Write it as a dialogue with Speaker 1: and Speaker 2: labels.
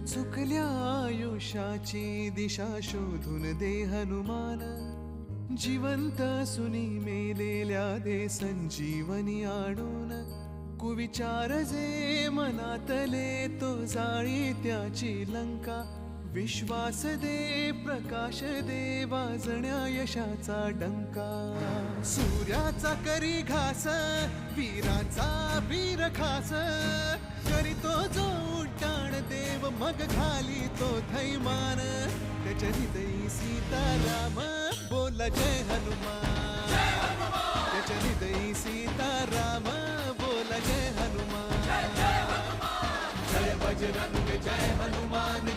Speaker 1: चुकल्या आयुष्याची दिशा शोधून दे हनुमान, जिवंत सुनी मेलेल्या दे संजीवनी आणून. कुविचार जे मनातले तो जाळी त्याची लंका, विश्वास दे प्रकाश दे वाजण्या यशाचा डंका. सूर्याचा करी घास वीराचा वीर खास, करीतो जो उड्डाण देव मग घाली तो थैमान. त्याच्या हृदयी सीताराम बोल जय हनुमान, त्याच्या हृदयी सीताराम बोल जय हनुमान. जय बजरंग जय हनुमान